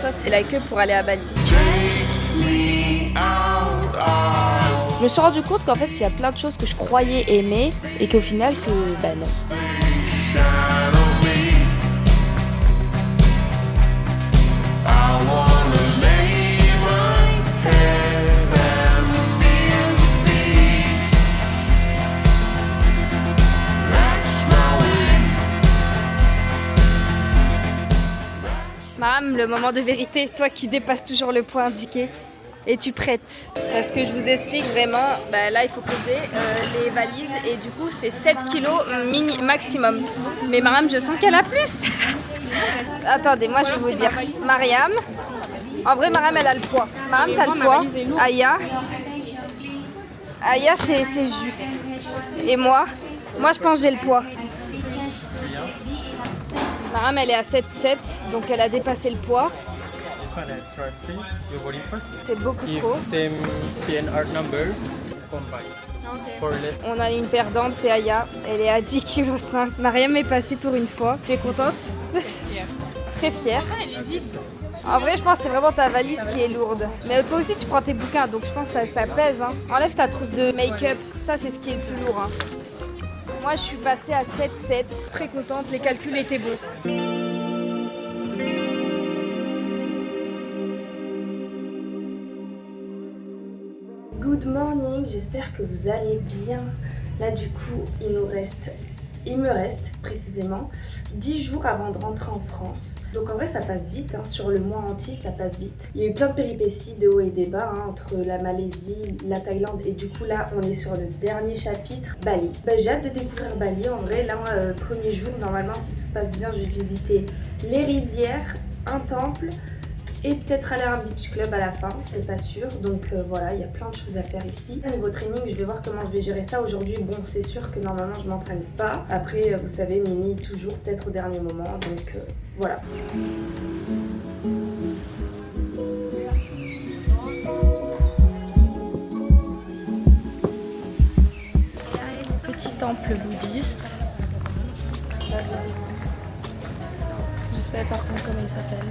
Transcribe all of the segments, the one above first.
ça c'est la queue pour aller à Bali. Je me suis rendu compte qu'en fait il y a plein de choses que je croyais aimer et qu'au final que bah non. Maram, le moment de vérité, toi qui dépasses toujours le point indiqué. Es-tu prête? Parce que je vous explique vraiment, bah là il faut poser les valises et du coup c'est 7 kilos maximum. Mais Maram, je sens qu'elle a plus. Attendez, moi je vais vous dire. Mariam, en vrai Maram elle a le poids. Maram t'as le poids. Aya, c'est juste. Et moi je pense que j'ai le poids. Maram elle est à 7,7 donc elle a dépassé le poids. C'est beaucoup trop. On a une perdante, c'est Aya. Elle est à 10,5 kg. Mariam est passée pour une fois. Tu es contente? Très fière. En vrai, je pense que c'est vraiment ta valise qui est lourde. Mais toi aussi, tu prends tes bouquins, donc je pense que ça pèse. Hein. Enlève ta trousse de make-up. Ça, c'est ce qui est le plus lourd. Hein. Moi, je suis passée à 7,7. Très contente. Les calculs étaient bons. Good morning, j'espère que vous allez bien. Là du coup il me reste précisément 10 jours avant de rentrer en France. Donc en vrai ça passe vite, hein. Sur le mois entier ça passe vite. Il y a eu plein de péripéties, de hauts et des bas, hein, entre la Malaisie, la Thaïlande et du coup là on est sur le dernier chapitre, Bali. J'ai hâte de découvrir Bali en vrai. Là premier jour, normalement si tout se passe bien je vais visiter les rizières, un temple et peut-être aller à un beach club à la fin, c'est pas sûr. Donc voilà, il y a plein de choses à faire ici. Au niveau training, je vais voir comment je vais gérer ça aujourd'hui. Bon, c'est sûr que normalement je m'entraîne pas. Après, vous savez, Nini toujours peut-être au dernier moment. Donc voilà. Petit temple bouddhiste. Je sais pas par contre comment il s'appelle.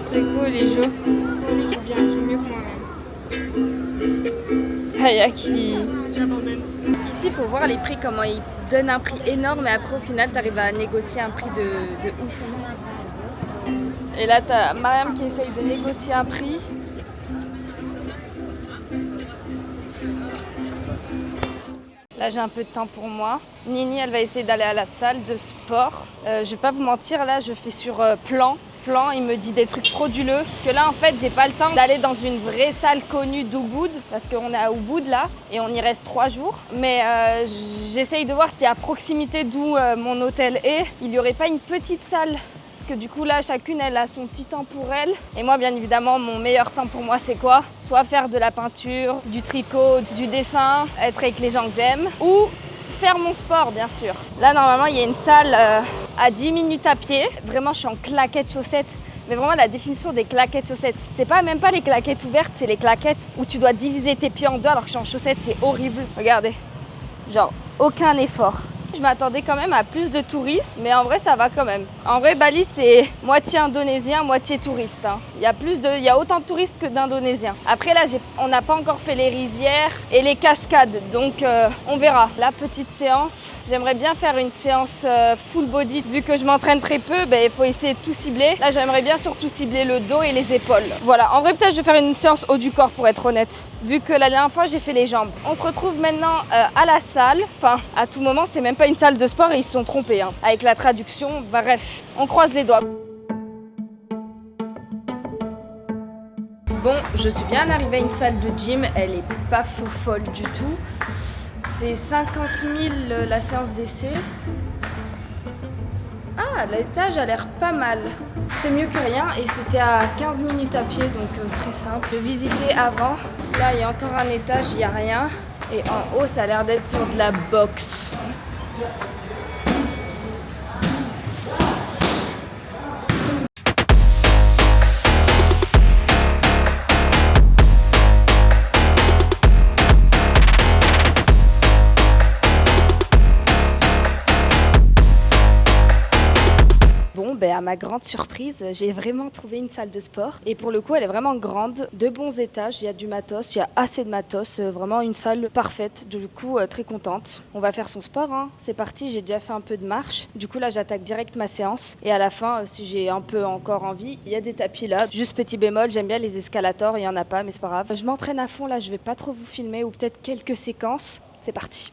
C'est cool les jeux. Bien, c'est mieux que moi-même. Aya qui... J'abandonne. Ici, il faut voir les prix, comment ils donnent un prix énorme, mais après, au final, tu arrives à négocier un prix de ouf. Et là, tu as Mariam qui essaye de négocier un prix. Là, j'ai un peu de temps pour moi. Nini, elle va essayer d'aller à la salle de sport. Je vais pas vous mentir, là, je fais sur plan. Il me dit des trucs frauduleux. Parce que là, en fait, j'ai pas le temps d'aller dans une vraie salle connue d'Ubud. Parce qu'on est à Ubud, là, et on y reste 3 jours. Mais j'essaye de voir si à proximité d'où mon hôtel est, il n'y aurait pas une petite salle. Parce que du coup, là, chacune, elle a son petit temps pour elle. Et moi, bien évidemment, mon meilleur temps pour moi, c'est quoi? Soit faire de la peinture, du tricot, du dessin, être avec les gens que j'aime, ou faire mon sport, bien sûr. Là, normalement, il y a une salle à 10 minutes à pied. Vraiment, je suis en claquettes chaussettes. Mais vraiment, la définition des claquettes chaussettes, c'est pas même pas les claquettes ouvertes, c'est les claquettes où tu dois diviser tes pieds en deux alors que je suis en chaussettes, c'est horrible. Regardez, genre, aucun effort. Je m'attendais quand même à plus de touristes, mais en vrai ça va quand même. En vrai Bali c'est moitié indonésien, moitié touriste. Hein. Il y a autant de touristes que d'indonésiens. Après là on n'a pas encore fait les rizières et les cascades, donc on verra. La petite séance, j'aimerais bien faire une séance full body. Vu que je m'entraîne très peu, il faut essayer de tout cibler. Là j'aimerais bien surtout cibler le dos et les épaules. Voilà, en vrai peut-être je vais faire une séance haut du corps pour être honnête. Vu que la dernière fois j'ai fait les jambes. On se retrouve maintenant à la salle. Enfin, à tout moment, c'est même pas une salle de sport et ils se sont trompés. Hein. Avec la traduction, bref, on croise les doigts. Bon, je suis bien arrivée à une salle de gym. Elle est pas fou folle du tout. C'est 50 000 la séance d'essai. Ah, l'étage a l'air pas mal. C'est mieux que rien et c'était à 15 minutes à pied, donc très simple. Je vais visiter avant. Là, il y a encore un étage, il n'y a rien. Et en haut, ça a l'air d'être pour de la boxe. à ma grande surprise, j'ai vraiment trouvé une salle de sport. Et pour le coup, elle est vraiment grande, de bons étages, il y a du matos, il y a assez de matos, vraiment une salle parfaite. Du coup, très contente. On va faire son sport, hein. C'est parti, j'ai déjà fait un peu de marche. Du coup, là, j'attaque direct ma séance. Et à la fin, si j'ai un peu encore envie, il y a des tapis là. Juste petit bémol, j'aime bien les escalators, il n'y en a pas, mais c'est pas grave. Je m'entraîne à fond là, je vais pas trop vous filmer ou peut-être quelques séquences. C'est parti.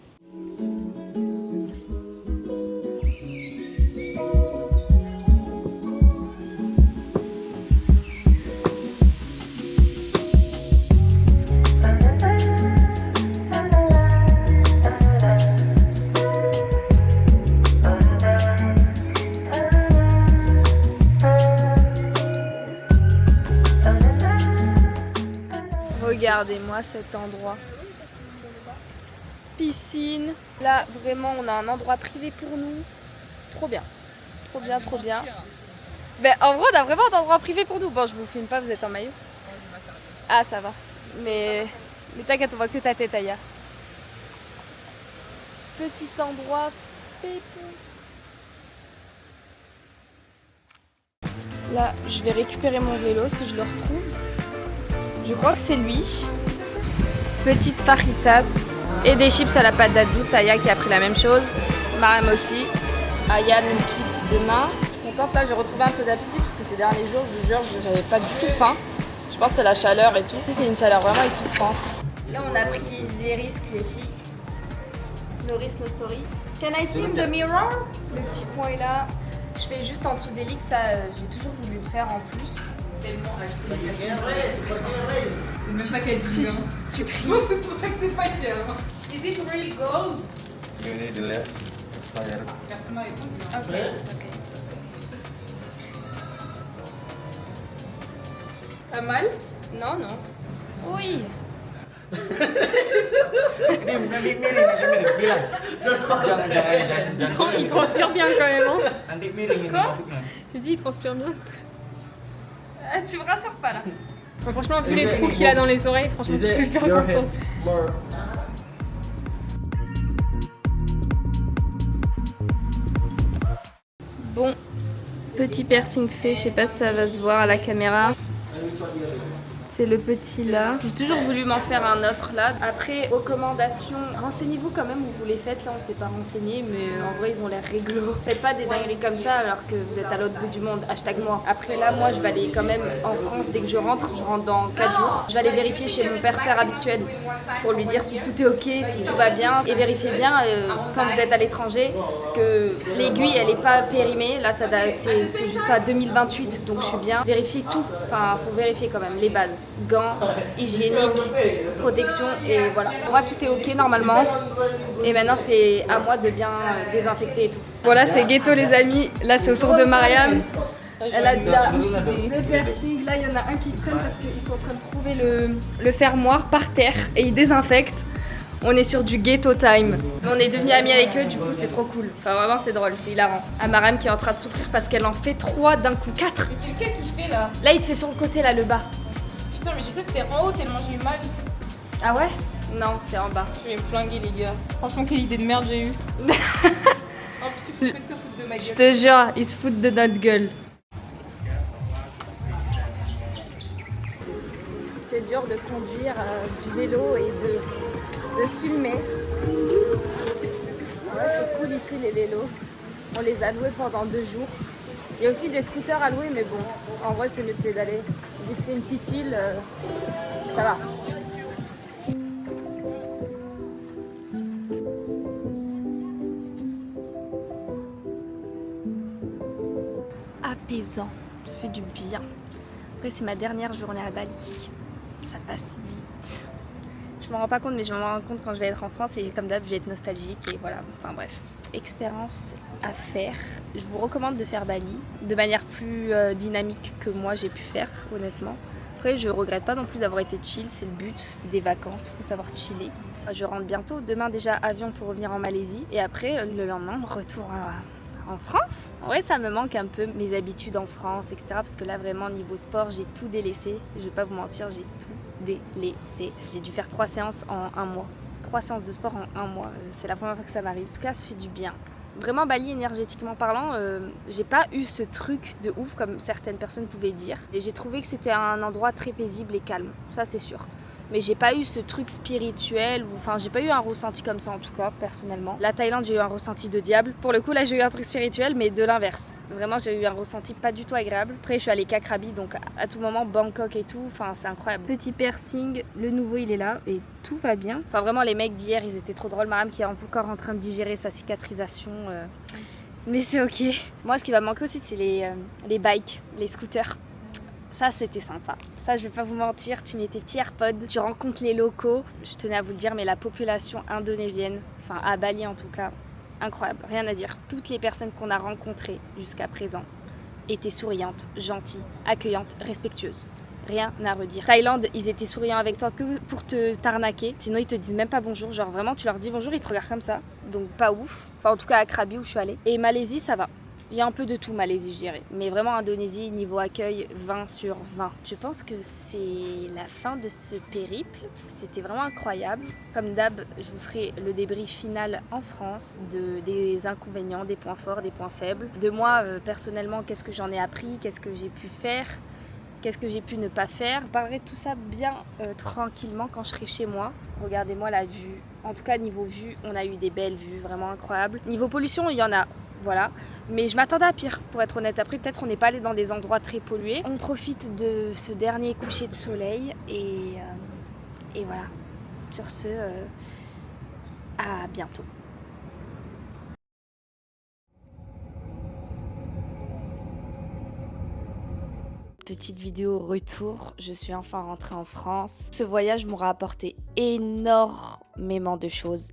Regardez-moi cet endroit. Piscine. Là, vraiment, on a un endroit privé pour nous. Trop bien. Trop bien, trop bien. Ben, en vrai, on a vraiment un endroit privé pour nous. Bon, je vous filme pas, vous êtes en maillot. Ah, ça va. Mais t'inquiète, on voit que ta tête, Aya. Petit endroit pépouze. Là, je vais récupérer mon vélo si je le retrouve. Je crois que c'est lui. Petite fajitas et des chips à la patate douce. Aya qui a pris la même chose. Mariam aussi. Aya nous quitte demain. Je suis contente, là j'ai retrouvé un peu d'appétit parce que ces derniers jours, je vous jure, j'avais pas du tout faim. Je pense que c'est la chaleur et tout. C'est une chaleur vraiment étouffante. Là on a pris des risques les filles. No risk, no story. Can I see in the mirror? Le petit point est là. Je fais juste en dessous des lits, ça j'ai toujours voulu le faire en plus. Tellement acheté la c'est même pas qualité. Tu pries. C'est pour ça que c'est pas cher. Is it real gold? You need the left tire. Personne m'a répondu. Ok. Pas mal? Non, non. Oui. Nanti miring bilang. Jangan. Il transpire bien quand même. Hein. Nanti miring ini Quoi? masuknya. J'ai dit, il transpire bien. Tu me rassures pas là. Enfin, franchement, vu les trous qu'il a dans les oreilles, franchement, tu peux lui faire confiance. Bon, petit piercing fait, je sais pas si ça va se voir à la caméra. C'est le petit là. J'ai toujours voulu m'en faire un autre là. Après, recommandations, renseignez-vous quand même où vous les faites. Là, on s'est pas renseigné, mais en vrai, ils ont l'air réglo. Faites pas des dingueries comme ça alors que vous êtes à l'autre bout du monde. Hashtag moi. Après là, moi, je vais aller quand même en France dès que je rentre. Je rentre dans 4 jours. Je vais aller vérifier chez mon perceur habituel pour lui dire si tout est ok, si tout va bien. Et vérifiez bien quand vous êtes à l'étranger que l'aiguille, elle est pas périmée. Là, c'est jusqu'à 2028, donc je suis bien. Vérifiez tout. Enfin, faut vérifier quand même les bases. Gants, hygiénique, protection et voilà. Moi tout est ok normalement et maintenant c'est à moi de bien désinfecter et tout. Voilà c'est ghetto les amis, là c'est au tour de Mariam. Elle a déjà deux piercings, là il y en a un qui traîne parce qu'ils sont en train de trouver le fermoir par terre et ils désinfectent. On est sur du ghetto time. On est devenus amis avec eux, du coup c'est trop cool. Enfin vraiment c'est drôle, c'est hilarant. Mariam qui est en train de souffrir parce qu'elle en fait 3 d'un coup, 4. Mais c'est lequel qui fait là? Là il te fait sur le côté là, le bas. Putain, mais j'ai cru que c'était en haut tellement j'ai eu mal. Ah ouais? Non, c'est en bas. Je vais me flinguer les gars. Franchement, quelle idée de merde j'ai eu. En plus, il faut que se foutre de ma gueule. Je te jure, ils se foutent de notre gueule. C'est dur de conduire du vélo et de se filmer. Ouais, c'est cool ici les vélos. On les a loués pendant 2 jours. Il y a aussi des scooters à louer, mais bon, en vrai c'est mieux de pédaler. Vu que c'est une petite île, ça va. Apaisant, ça fait du bien. Après c'est ma dernière journée à Bali, ça passe vite. Je m'en rends pas compte mais je m'en rends compte quand je vais être en France et comme d'hab je vais être nostalgique et voilà, enfin bref. Expérience à faire. Je vous recommande de faire Bali de manière plus dynamique que moi j'ai pu faire honnêtement. Après je regrette pas non plus d'avoir été chill, c'est le but, c'est des vacances, faut savoir chiller. Je rentre bientôt, demain déjà avion pour revenir en Malaisie et après le lendemain retour en France. En vrai ça me manque un peu mes habitudes en France etc parce que là vraiment niveau sport j'ai tout délaissé, je vais pas vous mentir j'ai tout délaissé. J'ai dû faire 3 séances en 1 mois. 3 séances de sport en 1 mois, c'est la première fois que ça m'arrive. En tout cas ça fait du bien. Vraiment Bali énergétiquement parlant, j'ai pas eu ce truc de ouf comme certaines personnes pouvaient dire. Et j'ai trouvé que c'était un endroit très paisible et calme, ça c'est sûr. Mais j'ai pas eu ce truc spirituel, enfin j'ai pas eu un ressenti comme ça en tout cas, personnellement. La Thaïlande, j'ai eu un ressenti de diable. Pour le coup, là j'ai eu un truc spirituel, mais de l'inverse. Vraiment, j'ai eu un ressenti pas du tout agréable. Après, je suis allée qu'à Krabi, donc à tout moment, Bangkok et tout, enfin c'est incroyable. Petit piercing, le nouveau il est là et tout va bien. Enfin vraiment, les mecs d'hier, ils étaient trop drôles. Maram qui est encore en train de digérer sa cicatrisation. Mais c'est ok. Moi, ce qui va manquer aussi, c'est les bikes, les scooters. Ça, c'était sympa. Ça, je vais pas vous mentir, tu mets tes petits AirPods, tu rencontres les locaux. Je tenais à vous le dire, mais la population indonésienne, enfin à Bali en tout cas, incroyable, rien à dire. Toutes les personnes qu'on a rencontrées jusqu'à présent étaient souriantes, gentilles, accueillantes, respectueuses. Rien à redire. Thaïlande, ils étaient souriants avec toi que pour te t'arnaquer. Sinon, ils te disent même pas bonjour. Genre vraiment, tu leur dis bonjour, ils te regardent comme ça. Donc pas ouf. Enfin, en tout cas à Krabi où je suis allée. Et Malaisie, ça va. Il y a un peu de tout Malaisie, je dirais. Mais vraiment Indonésie, niveau accueil, 20 sur 20. Je pense que c'est la fin de ce périple. C'était vraiment incroyable. Comme d'hab, je vous ferai le débrief final en France des inconvénients, des points forts, des points faibles. De moi, personnellement, qu'est-ce que j'en ai appris, qu'est-ce que j'ai pu faire, qu'est-ce que j'ai pu ne pas faire. Je parlerai de tout ça bien tranquillement quand je serai chez moi. Regardez-moi la vue. En tout cas, niveau vue, on a eu des belles vues, vraiment incroyables. Niveau pollution, il y en a. Voilà, mais je m'attendais à pire pour être honnête. Après peut-être on n'est pas allé dans des endroits très pollués. On profite de ce dernier coucher de soleil et voilà. Sur ce, à bientôt. Petite vidéo retour, je suis enfin rentrée en France. Ce voyage m'aura apporté énormément de choses.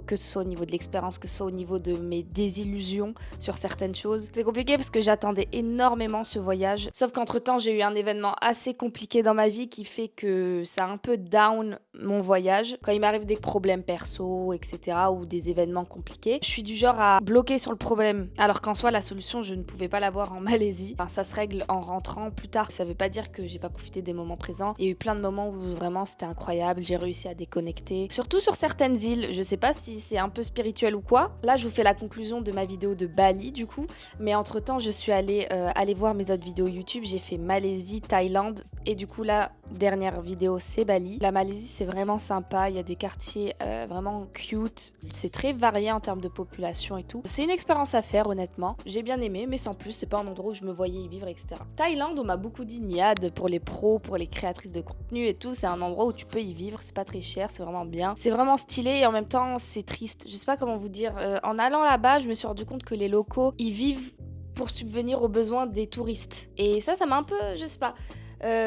Que ce soit au niveau de l'expérience, que ce soit au niveau de mes désillusions sur certaines choses. C'est compliqué parce que j'attendais énormément ce voyage. Sauf qu'entre temps, j'ai eu un événement assez compliqué dans ma vie qui fait que ça a un peu down mon voyage. Quand il m'arrive des problèmes perso, etc. ou des événements compliqués, je suis du genre à bloquer sur le problème. Alors qu'en soi, la solution, je ne pouvais pas l'avoir en Malaisie. Enfin, ça se règle en rentrant plus tard. Ça veut pas dire que j'ai pas profité des moments présents. Il y a eu plein de moments où vraiment c'était incroyable. J'ai réussi à déconnecter. Surtout sur certaines îles. Je sais pas si c'est un peu spirituel ou quoi. Là, je vous fais la conclusion de ma vidéo de Bali du coup. Mais entre temps, je suis allée voir mes autres vidéos YouTube. J'ai fait Malaisie, Thaïlande et du coup la dernière vidéo c'est Bali. La Malaisie c'est vraiment sympa. Il y a des quartiers vraiment cute. C'est très varié en termes de population et tout. C'est une expérience à faire honnêtement. J'ai bien aimé mais sans plus. C'est pas un endroit où je me voyais y vivre etc. Thaïlande, on m'a beaucoup dit Niad pour les pros, pour les créatrices de contenu et tout. C'est un endroit où tu peux y vivre. C'est pas très cher. C'est vraiment bien. C'est vraiment stylé et en même temps c'est triste. Je sais pas comment vous dire. En allant là-bas, je me suis rendu compte que les locaux, ils vivent pour subvenir aux besoins des touristes. Et ça m'a un peu, je sais pas.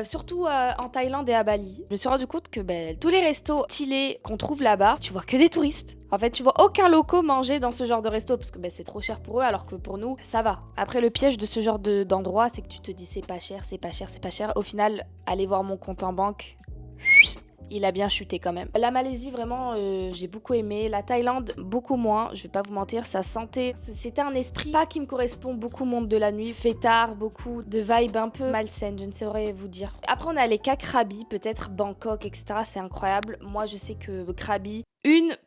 Surtout en Thaïlande et à Bali. Je me suis rendu compte que tous les restos stylés qu'on trouve là-bas, tu vois que des touristes. En fait, tu vois aucun local manger dans ce genre de resto parce que c'est trop cher pour eux alors que pour nous, ça va. Après, le piège de ce genre d'endroit, c'est que tu te dis c'est pas cher, c'est pas cher, c'est pas cher. Au final, aller voir mon compte en banque... il a bien chuté quand même. La Malaisie, vraiment, j'ai beaucoup aimé. La Thaïlande, beaucoup moins. Je vais pas vous mentir, ça sentait... C'était un esprit pas qui me correspond. Beaucoup monde de la nuit, fêtard, beaucoup de vibes un peu malsaines, je ne saurais vous dire. Après, on est allé qu'à Krabi, peut-être Bangkok, etc. C'est incroyable. Moi, je sais que Krabi,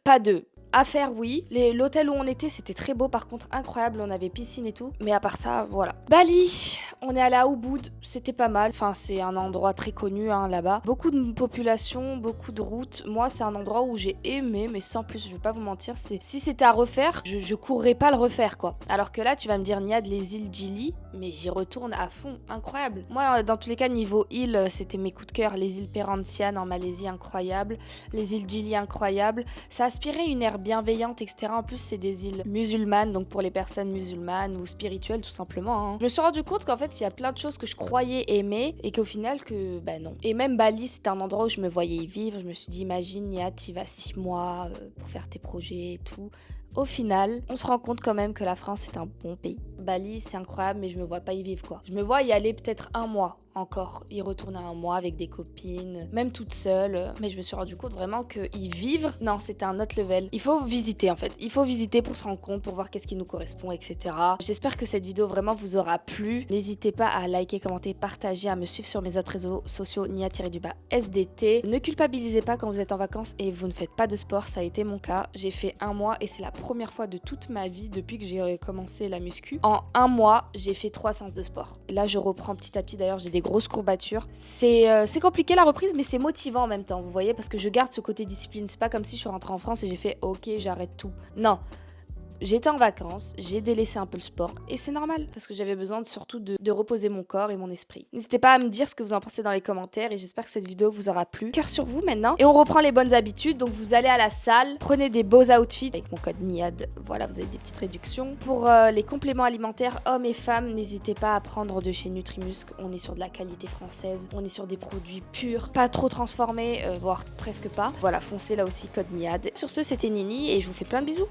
pas deux. À faire, oui. L'hôtel où on était, c'était très beau. Par contre, incroyable. On avait piscine et tout. Mais à part ça, voilà. Bali, on est allé à Ubud. C'était pas mal. Enfin, c'est un endroit très connu là-bas. Beaucoup de population, beaucoup de routes. Moi, c'est un endroit où j'ai aimé, mais sans plus. Je vais pas vous mentir. Si c'était à refaire, je courrais pas le refaire, quoi. Alors que là, tu vas me dire, Niad, les îles Gili. Mais j'y retourne à fond. Incroyable. Moi, dans tous les cas, niveau île, c'était mes coups de cœur. Les îles Perhentian en Malaisie, incroyable. Les îles Gili, incroyable. Ça aspirait une ère bienveillante, etc. En plus, c'est des îles musulmanes, donc pour les personnes musulmanes ou spirituelles, tout simplement. Je me suis rendu compte qu'en fait, il y a plein de choses que je croyais aimer et qu'au final, non. Et même Bali, c'était un endroit où je me voyais y vivre. Je me suis dit, imagine, Nia, t'y vas 6 mois pour faire tes projets et tout. Au final, on se rend compte quand même que la France est un bon pays. Bali, c'est incroyable, mais je me vois pas y vivre, quoi. Je me vois y aller peut-être 1 mois encore, y retourner 1 mois avec des copines, même toute seule. Mais je me suis rendu compte vraiment que y vivre, non, c'était un autre level. Il faut visiter, en fait. Il faut visiter pour se rendre compte, pour voir qu'est-ce qui nous correspond, etc. J'espère que cette vidéo vraiment vous aura plu. N'hésitez pas à liker, commenter, partager, à me suivre sur mes autres réseaux sociaux, Nia-SDT. Ne culpabilisez pas quand vous êtes en vacances et vous ne faites pas de sport, ça a été mon cas. J'ai fait 1 mois et c'est la première fois de toute ma vie depuis que j'ai commencé la muscu. En un mois, j'ai fait 3 séances de sport. Et là, je reprends petit à petit. D'ailleurs, j'ai des grosses courbatures. C'est compliqué la reprise, mais c'est motivant en même temps, vous voyez, parce que je garde ce côté discipline. C'est pas comme si je suis rentrée en France et j'ai fait ok, j'arrête tout. Non. J'étais en vacances, j'ai délaissé un peu le sport et c'est normal parce que j'avais besoin surtout de reposer mon corps et mon esprit. N'hésitez pas à me dire ce que vous en pensez dans les commentaires et j'espère que cette vidéo vous aura plu. Cœur sur vous maintenant et on reprend les bonnes habitudes. Donc vous allez à la salle, prenez des beaux outfits avec mon code NIAD. Voilà, vous avez des petites réductions. Pour les compléments alimentaires hommes et femmes, n'hésitez pas à prendre de chez Nutrimusc. On est sur de la qualité française, on est sur des produits purs, pas trop transformés, voire presque pas. Voilà, foncez là aussi, code NIAD. Sur ce, c'était Nini et je vous fais plein de bisous.